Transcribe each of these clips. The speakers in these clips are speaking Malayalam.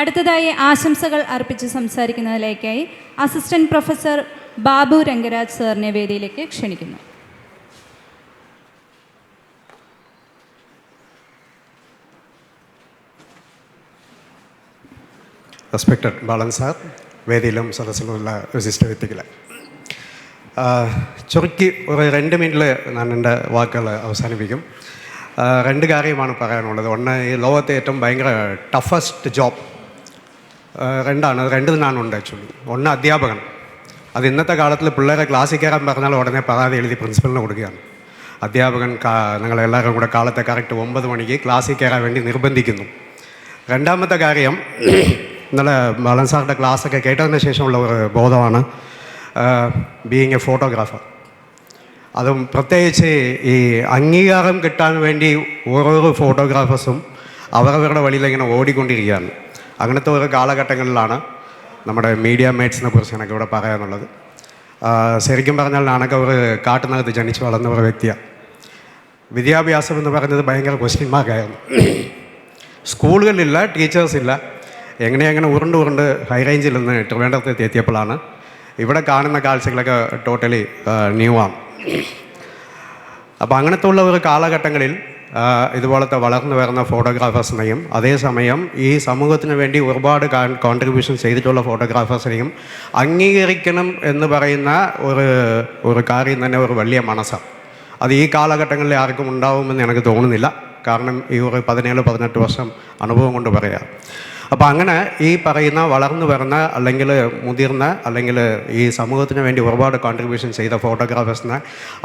അടുത്തതായി ആശംസകൾ അർപ്പിച്ച് സംസാരിക്കുന്നതിലേക്കായി അസിസ്റ്റന്റ് പ്രൊഫസർ ബാബു രംഗരാജ് സാറിനെ വേദിയിലേക്ക് ക്ഷണിക്കുന്നു. റെസ്പെക്റ്റഡ് ബാലൻ സാർ, വേദിയിലും സദസ്സിലുമുള്ള വിശിഷ്ട വ്യക്തികളെ, ചുരുക്കി ഒരു 2 മിനിറ്റിൽ ഞാൻ എൻ്റെ വാക്കുകൾ അവസാനിപ്പിക്കും. 2 കാര്യമാണ് പറയാനുള്ളത്. ഒന്ന്, ഈ ലോകത്തെ ഏറ്റവും ഭയങ്കര ടഫസ്റ്റ് ജോബ് 2 ഞാനുണ്ട് ആക്ച്വലി. ഒന്ന് അധ്യാപകൻ. അത് ഇന്നത്തെ കാലത്തിൽ പിള്ളേരെ ക്ലാസ്സിൽ കയറാൻ പറഞ്ഞാൽ ഉടനെ പരാതി എഴുതി പ്രിൻസിപ്പലിന് കൊടുക്കുകയാണ്. അധ്യാപകൻ നിങ്ങളെല്ലാവരും കൂടെ കാലത്തെ കറക്റ്റ് 9 മണിക്ക് ക്ലാസ്സിൽ കയറാൻ വേണ്ടി നിർബന്ധിക്കുന്നു. രണ്ടാമത്തെ കാര്യം, ഇന്നലെ ബാലൻ സാറിൻ്റെ ക്ലാസ്സൊക്കെ കേട്ടതിന് ശേഷമുള്ള ഒരു ബോധമാണ് ബീയിങ് എ ഫോട്ടോഗ്രാഫർ. അതും പ്രത്യേകിച്ച് ഈ അംഗീകാരം കിട്ടാൻ വേണ്ടി ഓരോരോ ഫോട്ടോഗ്രാഫേഴ്സും അവരവരുടെ വഴിയിൽ ഇങ്ങനെ ഓടിക്കൊണ്ടിരിക്കുകയാണ്. അങ്ങനത്തെ ഒരു കാലഘട്ടങ്ങളിലാണ് നമ്മുടെ മീഡിയ മേറ്റ്സിനെ കുറിച്ച് എനിക്ക് ഇവിടെ പറയാനുള്ളത്. ശരിക്കും പറഞ്ഞാൽ ഞാനൊക്കെ ഒരു കാട്ടിനകത്ത് ജനിച്ചു വളർന്ന ഒരു വ്യക്തിയാണ്. വിദ്യാഭ്യാസം എന്ന് പറയുന്നത് ഭയങ്കര ക്വസ്റ്റ്യൻ മാർക്കായിരുന്നു. സ്കൂളുകളിലില്ല, ടീച്ചേഴ്സില്ല. എങ്ങനെ ഉരുണ്ട് ഹൈ റേഞ്ചിൽ നിന്ന് ട്രിവാൻഡ്രത്ത് എത്തിയപ്പോഴാണ് ഇവിടെ കാണുന്ന കാഴ്ചകളൊക്കെ ടോട്ടലി ന്യൂ ആണ്. അപ്പോൾ അങ്ങനത്തെ ഉള്ള ഒരു കാലഘട്ടങ്ങളിൽ ഇതുപോലത്തെ വളർന്നു വരുന്ന ഫോട്ടോഗ്രാഫേഴ്സിനെയും അതേസമയം ഈ സമൂഹത്തിന് വേണ്ടി ഒരുപാട് കോൺട്രിബ്യൂഷൻ ചെയ്തിട്ടുള്ള ഫോട്ടോഗ്രാഫേഴ്സിനെയും അംഗീകരിക്കണം എന്ന് പറയുന്ന ഒരു കാര്യം തന്നെ ഒരു വലിയ മനസ്സാണ്. അത് ഈ കാലഘട്ടങ്ങളിൽ ആർക്കും ഉണ്ടാവുമെന്ന് എനിക്ക് തോന്നുന്നില്ല. കാരണം ഈ ഒരു 17-18 വർഷം അനുഭവം കൊണ്ട് പറയാം. അപ്പോൾ അങ്ങനെ ഈ പറയുന്ന വളർന്നു വരുന്ന അല്ലെങ്കിൽ മുതിർന്ന അല്ലെങ്കിൽ ഈ സമൂഹത്തിന് വേണ്ടി ഒരുപാട് കോൺട്രിബ്യൂഷൻ ചെയ്ത ഫോട്ടോഗ്രാഫേഴ്സിനെ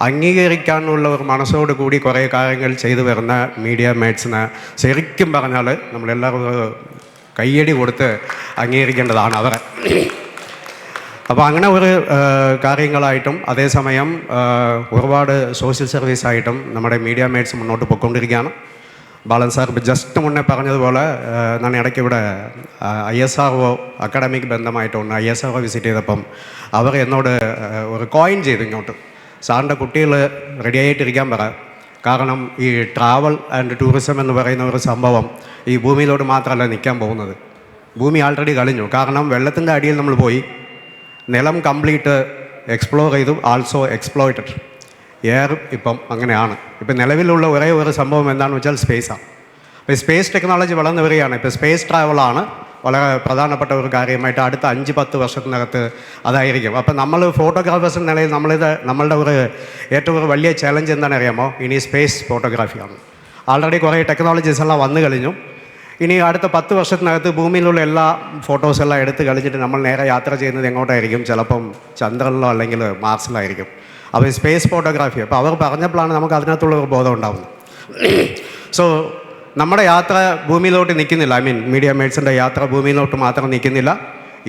അംഗീകരിക്കാനുള്ള ഒരു മനസ്സോട് കൂടി കുറേ കാര്യങ്ങൾ ചെയ്തു വരുന്ന മീഡിയ മേറ്റ്സിനെ ശരിക്കും പറഞ്ഞാൽ നമ്മളെല്ലാവരും കയ്യടി കൊടുത്ത് അംഗീകരിക്കേണ്ടതാണ് അവരെ. അപ്പോൾ അങ്ങനെ ഒരു കാര്യങ്ങളായിട്ടും അതേസമയം ഒരുപാട് സോഷ്യൽ സർവീസായിട്ടും നമ്മുടെ മീഡിയ മേറ്റ്സ് മുന്നോട്ട് പോയിക്കൊണ്ടിരിക്കുകയാണ്. ബാലൻ സാർ ജസ്റ്റ് മുന്നേ പറഞ്ഞതുപോലെ ഞാൻ ഇടയ്ക്ക് ഇവിടെ ISRO അക്കാഡമിക് ബന്ധമായിട്ടുണ്ട്. ISRO വിസിറ്റ് ചെയ്തപ്പം അവർ എന്നോട് ഒരു കോയിൻ ചെയ്തു ഇങ്ങോട്ട്, സാറിൻ്റെ കുട്ടികൾ റെഡിയായിട്ടിരിക്കാൻ പറ. കാരണം ഈ ട്രാവൽ ആൻഡ് ടൂറിസം എന്ന് പറയുന്ന ഒരു സംഭവം ഈ ഭൂമിയിലോട്ട് മാത്രമല്ല നിൽക്കാൻ പോകുന്നത്. ഭൂമി ആൾറെഡി കളിഞ്ഞു. കാരണം വെള്ളത്തിൻ്റെ അടിയിൽ നമ്മൾ പോയി നിലം കംപ്ലീറ്റ് എക്സ്പ്ലോർ ചെയ്തു, ആൾസോ എക്സ്പ്ലോയിറ്റഡ്. എയർ ഇപ്പം അങ്ങനെയാണ്. ഇപ്പം നിലവിലുള്ള ഒരേ ഒരു സംഭവം എന്താണെന്ന് വെച്ചാൽ സ്പേസാണ്. ഇപ്പോൾ സ്പേസ് ടെക്നോളജി വളർന്നു വരികയാണ്. ഇപ്പോൾ സ്പേസ് ട്രാവലാണ് വളരെ പ്രധാനപ്പെട്ട ഒരു കാര്യമായിട്ട് അടുത്ത 5-10 വർഷത്തിനകത്ത് അതായിരിക്കും. അപ്പം നമ്മൾ ഫോട്ടോഗ്രാഫേഴ്സ് എന്ന നിലയിൽ നമ്മളുടെ ഒരു ഏറ്റവും ഒരു വലിയ ചലഞ്ച് എന്താണെന്ന് അറിയാമോ? ഇനി സ്പേസ് ഫോട്ടോഗ്രാഫിയാണ്. ആൾറെഡി കുറേ ടെക്നോളജീസ് എല്ലാം വന്നു കഴിഞ്ഞു. ഇനി അടുത്ത 10 വർഷത്തിനകത്ത് ഭൂമിയിലുള്ള എല്ലാ ഫോട്ടോസെല്ലാം എടുത്ത് കളിച്ചിട്ട് നമ്മൾ നേരെ യാത്ര ചെയ്യുന്നത് എങ്ങോട്ടായിരിക്കും? ചിലപ്പം ചന്ദ്രനിലോ അല്ലെങ്കിൽ മാർസിലായിരിക്കും. അപ്പോൾ സ്പേസ് ഫോട്ടോഗ്രാഫി, അപ്പോൾ അവർ പറഞ്ഞപ്പോഴാണ് നമുക്ക് അതിനകത്തുള്ള ഒരു ബോധം ഉണ്ടാകുന്നത്. സോ നമ്മുടെ യാത്ര ഭൂമിയിലോട്ട് നിൽക്കുന്നില്ല. മീഡിയ മേറ്റ്സിൻ്റെ യാത്ര ഭൂമിയിലോട്ട് മാത്രം നിൽക്കുന്നില്ല.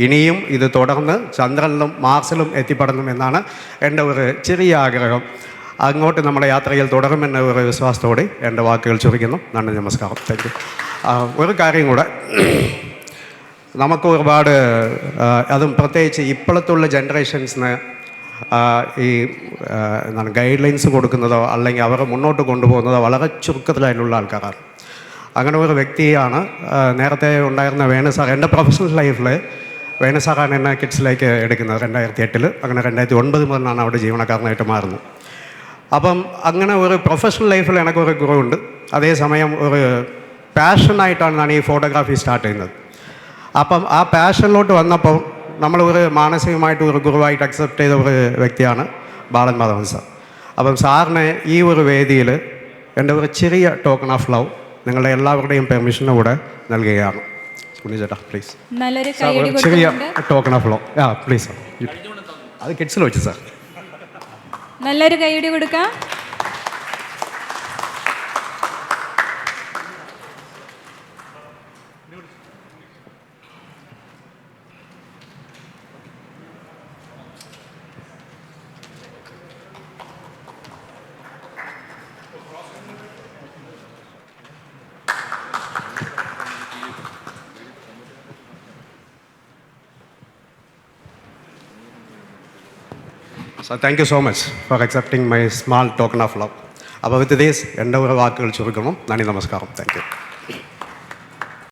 ഇനിയും ഇത് തുടർന്ന് ചന്ദ്രനിലും മാർസിലും എത്തിപ്പെടണം എന്നാണ് എൻ്റെ ഒരു ചെറിയ ആഗ്രഹം. അങ്ങോട്ട് നമ്മുടെ യാത്രയിൽ തുടരുമെന്ന ഒരു വിശ്വാസത്തോടെ എൻ്റെ വാക്കുകൾ ചുരുക്കുന്നു. നന്ദി, നമസ്കാരം. Thank you. ഒരു കാര്യം കൂടെ, നമുക്ക് ഒരുപാട് അതും പ്രത്യേകിച്ച് ഇപ്പോഴത്തുള്ള ജനറേഷൻസിന് ഈ എന്താണ് ഗൈഡ് ലൈൻസ് കൊടുക്കുന്നതോ അല്ലെങ്കിൽ അവരെ മുന്നോട്ട് കൊണ്ടുപോകുന്നതോ വളരെ ചുരുക്കത്തിലായിട്ടുള്ള ആൾക്കാരാണ്. അങ്ങനെ ഒരു വ്യക്തിയാണ് നേരത്തെ ഉണ്ടായിരുന്ന വേണു സാർ. എൻ്റെ പ്രൊഫഷണൽ ലൈഫിൽ വേണു സാറാണ് എന്നെ കിഡ്സിലേക്ക് എടുക്കുന്നത് 2008. അങ്ങനെ 2009 മുതൽ ഞാൻ അവിടെ ജീവനക്കാരനായിട്ട് മാറുന്നു. അപ്പം അങ്ങനെ ഒരു പ്രൊഫഷണൽ ലൈഫിൽ എനിക്കൊരു കുറവുണ്ട്. അതേസമയം ഒരു പാഷനായിട്ടാണ് ഞാൻ ഈ ഫോട്ടോഗ്രാഫി സ്റ്റാർട്ട് ചെയ്യുന്നത്. അപ്പം ആ പാഷനിലോട്ട് വന്നപ്പോൾ നമ്മൾ ഒരു മാനസികമായിട്ട് ഒരു ഗുരുവായിട്ട് അക്സെപ്റ്റ് ചെയ്ത ഒരു വ്യക്തിയാണ് ബാലൻ മാധവൻ സാർ. അപ്പം സാറിന് ഈ ഒരു വേദിയിൽ എൻ്റെ ഒരു ചെറിയ ടോക്കൺ ഓഫ് ലവ് നിങ്ങളുടെ എല്ലാവരുടെയും പെർമിഷനും കൂടെ നൽകുകയാണ്. ചേട്ടാ പ്ലീസ്, ചെറിയ ടോക്കൺ ഓഫ് ലവ്. പ്ലീസ്. അത് കിഡ്സിൽ വെച്ച് സാർ നല്ലൊരു കൈയടി കൊടുക്കാം. So thank you so much for accepting my small token of love. അപ്പോൾ വിത്ത് ദിസ് എൻ്റെ ഒരു വാക്കുകൾ ചുരുക്കണം. നന്ദി, നമസ്കാരം. Thank you.